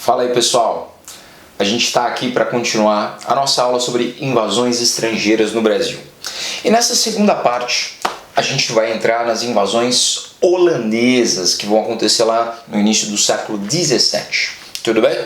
Fala aí, pessoal, a gente está aqui para continuar a nossa aula sobre invasões estrangeiras no Brasil. E nessa segunda parte a gente vai entrar nas invasões holandesas que vão acontecer lá no início do século XVII. Tudo bem?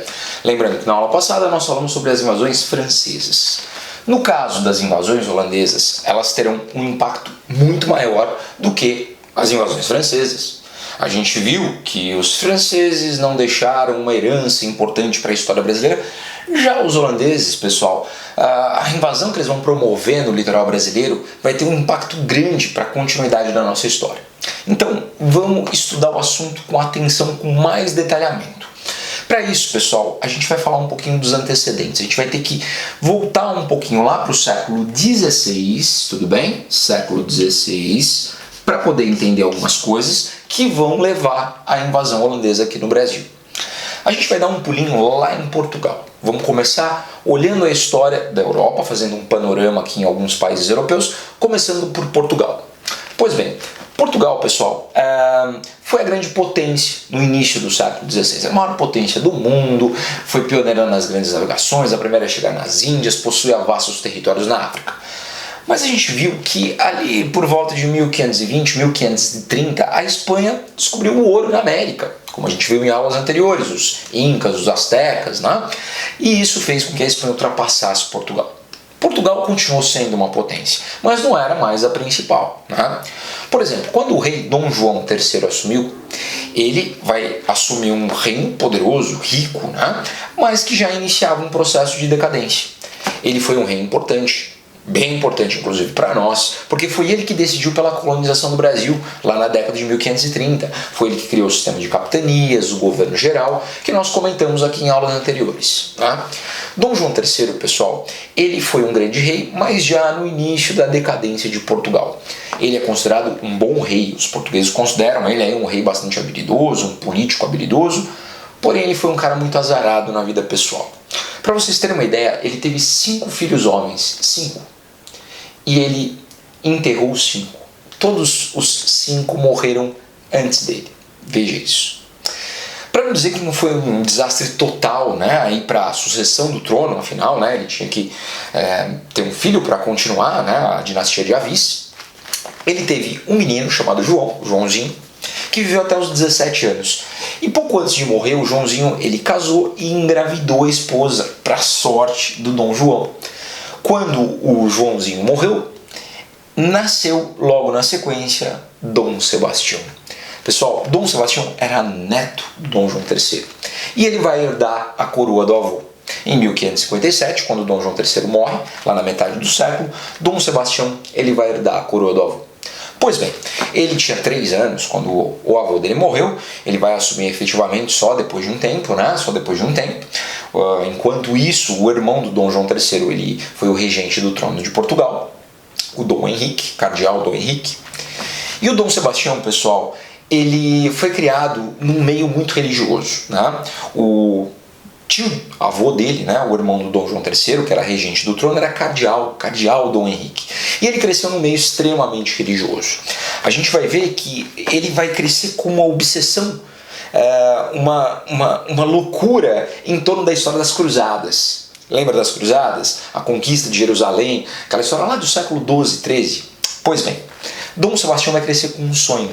Lembrando que na aula passada nós falamos sobre as invasões francesas. No caso das invasões holandesas, elas terão um impacto muito maior do que as invasões francesas. A gente viu que os franceses não deixaram uma herança importante para a história brasileira. Já os holandeses, pessoal, a invasão que eles vão promover no litoral brasileiro vai ter um impacto grande para a continuidade da nossa história. Então, vamos estudar o assunto com atenção, com mais detalhamento. Para isso, pessoal, a gente vai falar um pouquinho dos antecedentes. A gente vai ter que voltar um pouquinho lá para o século XVI, tudo bem? Século XVI, para poder entender algumas coisas que vão levar à invasão holandesa aqui no Brasil. A gente vai dar um pulinho lá em Portugal. Vamos começar olhando a história da Europa, fazendo um panorama aqui em alguns países europeus, começando por Portugal. Pois bem, Portugal, pessoal, foi a grande potência no início do século XVI, a maior potência do mundo, foi pioneira nas grandes navegações, a primeira a chegar nas Índias, possuía vastos territórios na África. Mas a gente viu que ali por volta de 1520, 1530, a Espanha descobriu o ouro na América, como a gente viu em aulas anteriores, os incas, os astecas, né? E isso fez com que a Espanha ultrapassasse Portugal. Portugal continuou sendo uma potência, mas não era mais a principal, né? Por exemplo, quando o rei Dom João III assumiu, ele vai assumir um reino poderoso, rico, né? Mas que já iniciava um processo de decadência. Ele foi um rei importante, bem importante inclusive para nós, porque foi ele que decidiu pela colonização do Brasil lá na década de 1530. Foi ele que criou o sistema de capitanias, o governo geral, que nós comentamos aqui em aulas anteriores, tá? Dom João III, pessoal, ele foi um grande rei, mas já no início da decadência de Portugal. Ele é considerado um bom rei, os portugueses consideram ele aí um rei bastante habilidoso, um político habilidoso, porém ele foi um cara muito azarado na vida pessoal. Para vocês terem uma ideia, ele teve 5 filhos homens, 5. E ele enterrou os 5. Todos os 5 morreram antes dele. Veja isso. Para não dizer que não foi um desastre total, né, aí para a sucessão do trono, afinal, né, ele tinha que ter um filho para continuar, né, a dinastia de Avis. Ele teve um menino chamado Joãozinho, que viveu até os 17 anos. E pouco antes de morrer, o Joãozinho ele casou e engravidou a esposa, para sorte do Dom João. Quando o Joãozinho morreu, nasceu logo na sequência Dom Sebastião. Pessoal, Dom Sebastião era neto do Dom João III e ele vai herdar a coroa do avô. Em 1557, quando Dom João III morre, lá na metade do século, Dom Sebastião ele vai herdar a coroa do avô. Pois bem, ele tinha 3 anos quando o avô dele morreu, ele vai assumir efetivamente só depois de um tempo, né? Só depois de um tempo. Enquanto isso, o irmão do Dom João III ele foi o regente do trono de Portugal, o Dom Henrique, cardeal Dom Henrique. E o Dom Sebastião, pessoal, ele foi criado num meio muito religioso, né? O tio, avô dele, né, o irmão do Dom João III, que era regente do trono, era cardeal Dom Henrique. E ele cresceu num meio extremamente religioso. A gente vai ver que ele vai crescer com uma obsessão, uma loucura em torno da história das cruzadas. Lembra das cruzadas? A conquista de Jerusalém, aquela história lá do século XII, XIII. Pois bem, Dom Sebastião vai crescer com um sonho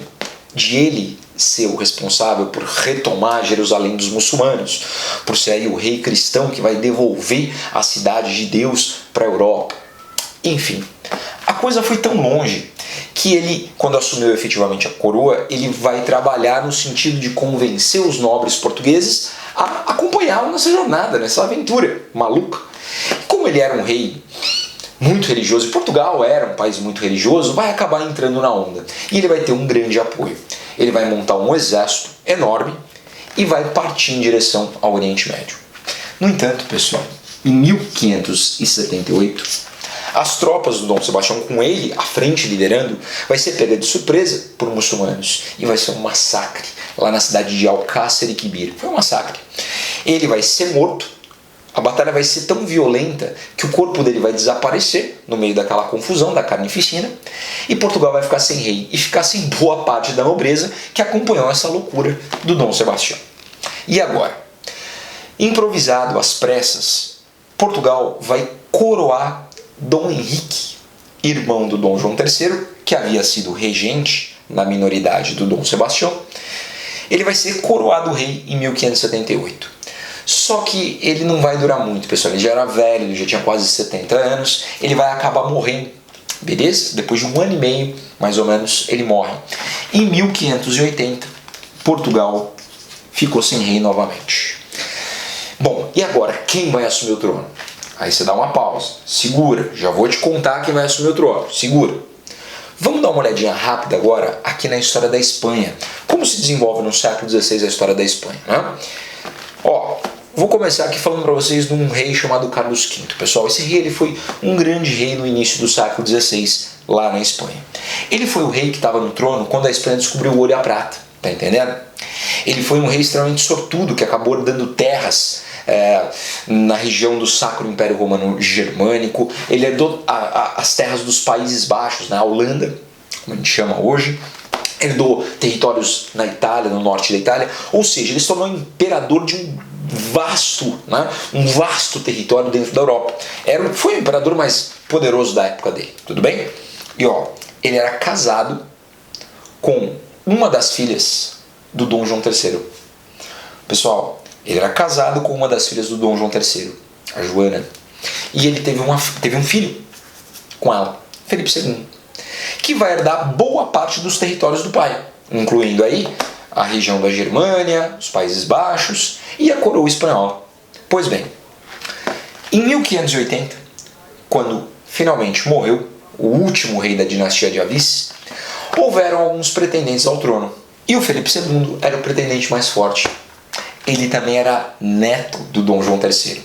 de ele ser o responsável por retomar Jerusalém dos muçulmanos, por ser aí o rei cristão que vai devolver a cidade de Deus para a Europa. Enfim, a coisa foi tão longe que ele, quando assumiu efetivamente a coroa, ele vai trabalhar no sentido de convencer os nobres portugueses a acompanhá-lo nessa jornada, nessa aventura maluca. Como ele era um rei muito religioso, e Portugal era um país muito religioso, vai acabar entrando na onda. E ele vai ter um grande apoio. Ele vai montar um exército enorme e vai partir em direção ao Oriente Médio. No entanto, pessoal, em 1578, as tropas do Dom Sebastião, com ele à frente liderando, vai ser pega de surpresa por muçulmanos e vai ser um massacre lá na cidade de Alcácer e Quibir. Foi um massacre. Ele vai ser morto. A batalha vai ser tão violenta que o corpo dele vai desaparecer no meio daquela confusão, da carnificina, e Portugal vai ficar sem rei e ficar sem boa parte da nobreza que acompanhou essa loucura do Dom Sebastião. E agora? Improvisado, às pressas, Portugal vai coroar Dom Henrique, irmão do Dom João III, que havia sido regente na minoridade do Dom Sebastião. Ele vai ser coroado rei em 1578. Só que ele não vai durar muito, pessoal. Ele já era velho, ele já tinha quase 70 anos. Ele vai acabar morrendo, beleza? Depois de 1 ano e meio, mais ou menos, ele morre. Em 1580, Portugal ficou sem rei novamente. Bom, e agora? Quem vai assumir o trono? Aí você dá uma pausa. Segura, já vou te contar quem vai assumir o trono. Segura. Vamos dar uma olhadinha rápida agora aqui na história da Espanha. Como se desenvolve no século XVI a história da Espanha, né? Ó, vou começar aqui falando para vocês de um rei chamado Carlos V. Pessoal, esse rei ele foi um grande rei no início do século XVI lá na Espanha. Ele foi o rei que estava no trono quando a Espanha descobriu o ouro e a prata, tá entendendo? Ele foi um rei extremamente sortudo que acabou dando terras na região do Sacro Império Romano Germânico. Ele herdou as terras dos Países Baixos, na Holanda, como a gente chama hoje. Herdou territórios na Itália, no norte da Itália, ou seja, ele se tornou imperador de um vasto território dentro da Europa. Foi o imperador mais poderoso da época dele, tudo bem? E ó, ele era casado com uma das filhas do Dom João III. Pessoal, ele era casado com uma das filhas do Dom João III, a Joana, e ele teve um filho com ela, Felipe II, que vai herdar boa parte dos territórios do pai, incluindo aí a região da Germânia, os Países Baixos e a coroa espanhola. Pois bem, em 1580, quando finalmente morreu o último rei da dinastia de Avis, houveram alguns pretendentes ao trono. E o Felipe II era o pretendente mais forte. Ele também era neto do Dom João III.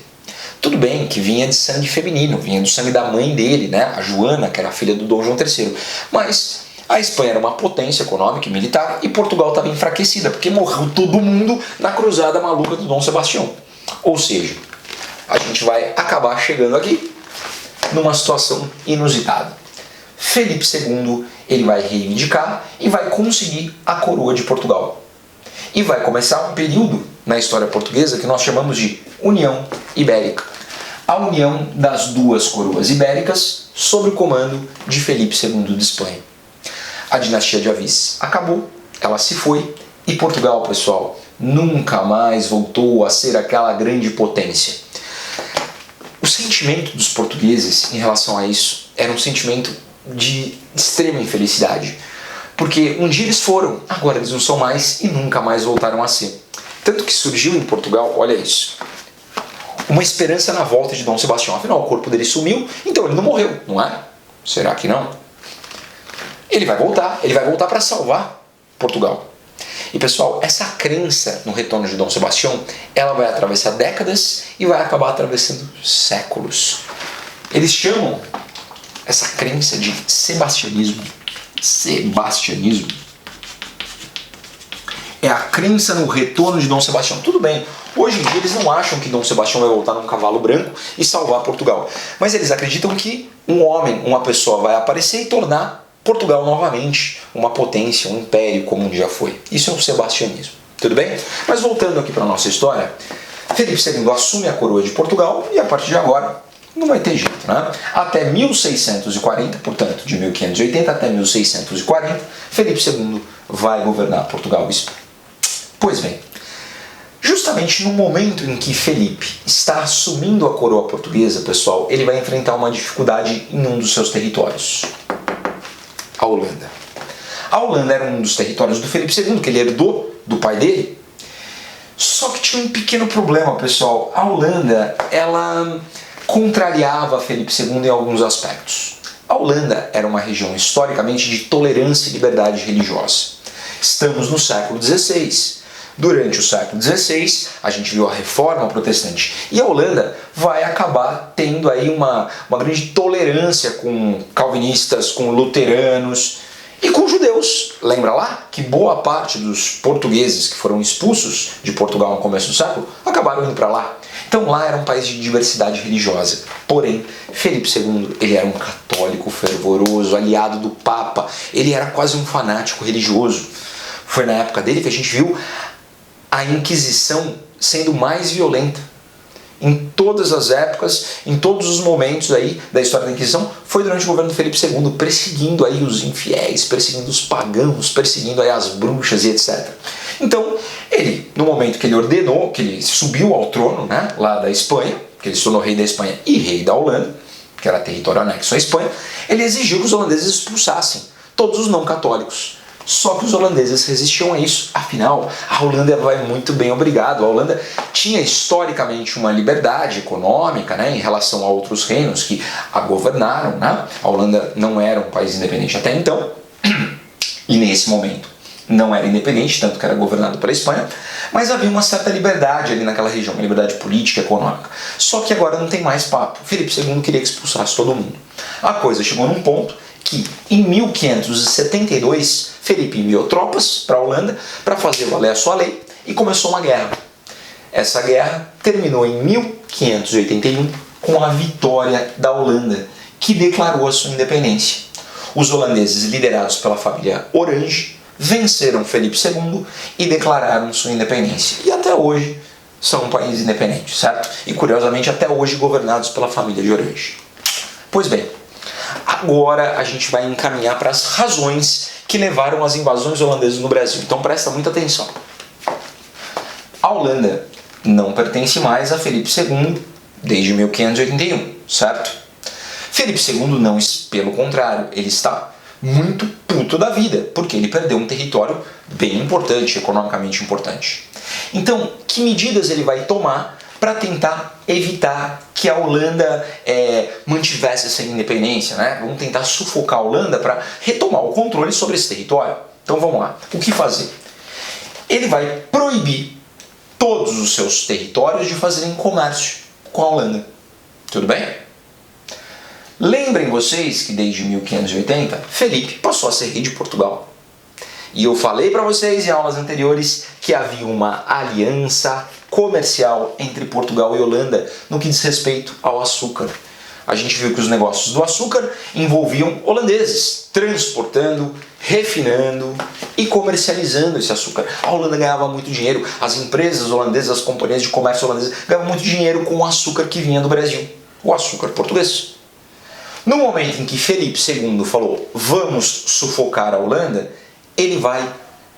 Tudo bem que vinha de sangue feminino, vinha do sangue da mãe dele, né? A Joana, que era a filha do Dom João III. Mas a Espanha era uma potência econômica e militar e Portugal estava enfraquecida, porque morreu todo mundo na cruzada maluca do Dom Sebastião. Ou seja, a gente vai acabar chegando aqui numa situação inusitada. Felipe II ele vai reivindicar e vai conseguir a coroa de Portugal. E vai começar um período na história portuguesa que nós chamamos de União Ibérica. A união das duas coroas ibéricas sob o comando de Felipe II de Espanha. A dinastia de Avis acabou, ela se foi e Portugal, pessoal, nunca mais voltou a ser aquela grande potência. O sentimento dos portugueses em relação a isso era um sentimento de extrema infelicidade. Porque um dia eles foram, agora eles não são mais e nunca mais voltaram a ser. Tanto que surgiu em Portugal, olha isso, uma esperança na volta de Dom Sebastião. Afinal, o corpo dele sumiu, então ele não morreu, não é? Será que não? Ele vai voltar para salvar Portugal. E pessoal, essa crença no retorno de Dom Sebastião, ela vai atravessar décadas e vai acabar atravessando séculos. Eles chamam essa crença de sebastianismo. Sebastianismo é a crença no retorno de Dom Sebastião. Tudo bem, hoje em dia eles não acham que Dom Sebastião vai voltar num cavalo branco e salvar Portugal. Mas eles acreditam que um homem, uma pessoa vai aparecer e tornar Portugal novamente uma potência, um império como um dia foi. Isso é o sebastianismo. Tudo bem? Mas voltando aqui para a nossa história, Felipe II assume a coroa de Portugal e a partir de agora não vai ter jeito, né? Até 1640, portanto, de 1580 até 1640, Felipe II vai governar Portugal e Espanha. Pois bem, justamente no momento em que Felipe está assumindo a coroa portuguesa, pessoal, ele vai enfrentar uma dificuldade em um dos seus territórios. A Holanda. A Holanda era um dos territórios do Felipe II, que ele herdou do pai dele. Só que tinha um pequeno problema, pessoal. A Holanda, ela contrariava Felipe II em alguns aspectos. A Holanda era uma região historicamente de tolerância e liberdade religiosa. Estamos no século XVI. Durante o século XVI, a gente viu a reforma protestante e a Holanda vai acabar tendo aí uma grande tolerância com calvinistas, com luteranos e com judeus. Lembra lá que boa parte dos portugueses que foram expulsos de Portugal no começo do século acabaram indo para lá. Então lá era um país de diversidade religiosa. Porém, Felipe II ele era um católico fervoroso, aliado do Papa. Ele era quase um fanático religioso. Foi na época dele que a gente viu a Inquisição sendo mais violenta em todas as épocas, em todos os momentos aí da história da Inquisição, foi durante o governo de Felipe II, perseguindo aí os infiéis, perseguindo os pagãos, perseguindo aí as bruxas e etc. Então, ele, no momento que ele ordenou, que ele subiu ao trono, né, lá da Espanha, que ele se tornou rei da Espanha e rei da Holanda, que era território anexo à Espanha, ele exigiu que os holandeses expulsassem todos os não católicos. Só que os holandeses resistiam a isso. Afinal, a Holanda vai muito bem, obrigado. A Holanda tinha historicamente uma liberdade econômica, né, em relação a outros reinos que a governaram. Né? A Holanda não era um país independente até então, e nesse momento não era independente, tanto que era governado pela Espanha, mas havia uma certa liberdade ali naquela região, uma liberdade política e econômica. Só que agora não tem mais papo. Felipe II queria que expulsasse todo mundo. A coisa chegou num ponto que, em 1572, Felipe enviou tropas para a Holanda para fazer valer a sua lei e começou uma guerra. Essa guerra terminou em 1581 com a vitória da Holanda, que declarou a sua independência. Os holandeses, liderados pela família Orange, venceram Felipe II e declararam sua independência. E até hoje são um país independente, certo? E curiosamente até hoje governados pela família de Orange. Pois bem, agora a gente vai encaminhar para as razões que levaram às invasões holandesas no Brasil. Então presta muita atenção. A Holanda não pertence mais a Felipe II desde 1581, certo? Felipe II não, pelo contrário, ele está muito puto da vida, porque ele perdeu um território bem importante, economicamente importante. Então, que medidas ele vai tomar para tentar evitar que a Holanda mantivesse essa independência, né? Vamos tentar sufocar a Holanda para retomar o controle sobre esse território. Então vamos lá. O que fazer? Ele vai proibir todos os seus territórios de fazerem comércio com a Holanda. Tudo bem? Lembrem vocês que desde 1580, Felipe passou a ser rei de Portugal. E eu falei para vocês em aulas anteriores que havia uma aliança comercial entre Portugal e Holanda no que diz respeito ao açúcar. A gente viu que os negócios do açúcar envolviam holandeses, transportando, refinando e comercializando esse açúcar. A Holanda ganhava muito dinheiro, as empresas holandesas, as companhias de comércio holandesas ganhavam muito dinheiro com o açúcar que vinha do Brasil, o açúcar português. No momento em que Felipe II falou, vamos sufocar a Holanda, ele vai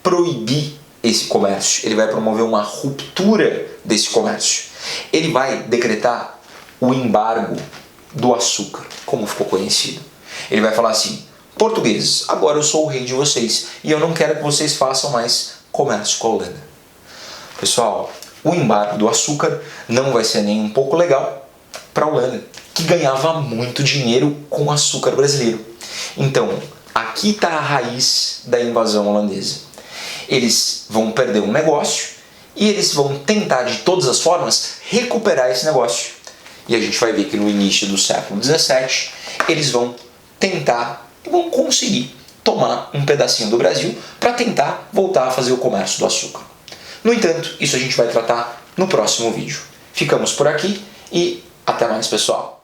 proibir esse comércio, ele vai promover uma ruptura desse comércio. Ele vai decretar o embargo do açúcar, como ficou conhecido. Ele vai falar assim, portugueses, agora eu sou o rei de vocês e eu não quero que vocês façam mais comércio com a Holanda. Pessoal, o embargo do açúcar não vai ser nem um pouco legal para a Holanda, que ganhava muito dinheiro com o açúcar brasileiro. Então, aqui está a raiz da invasão holandesa. Eles vão perder um negócio e eles vão tentar de todas as formas recuperar esse negócio. E a gente vai ver que no início do século XVII eles vão tentar e vão conseguir tomar um pedacinho do Brasil para tentar voltar a fazer o comércio do açúcar. No entanto, isso a gente vai tratar no próximo vídeo. Ficamos por aqui e até mais, pessoal!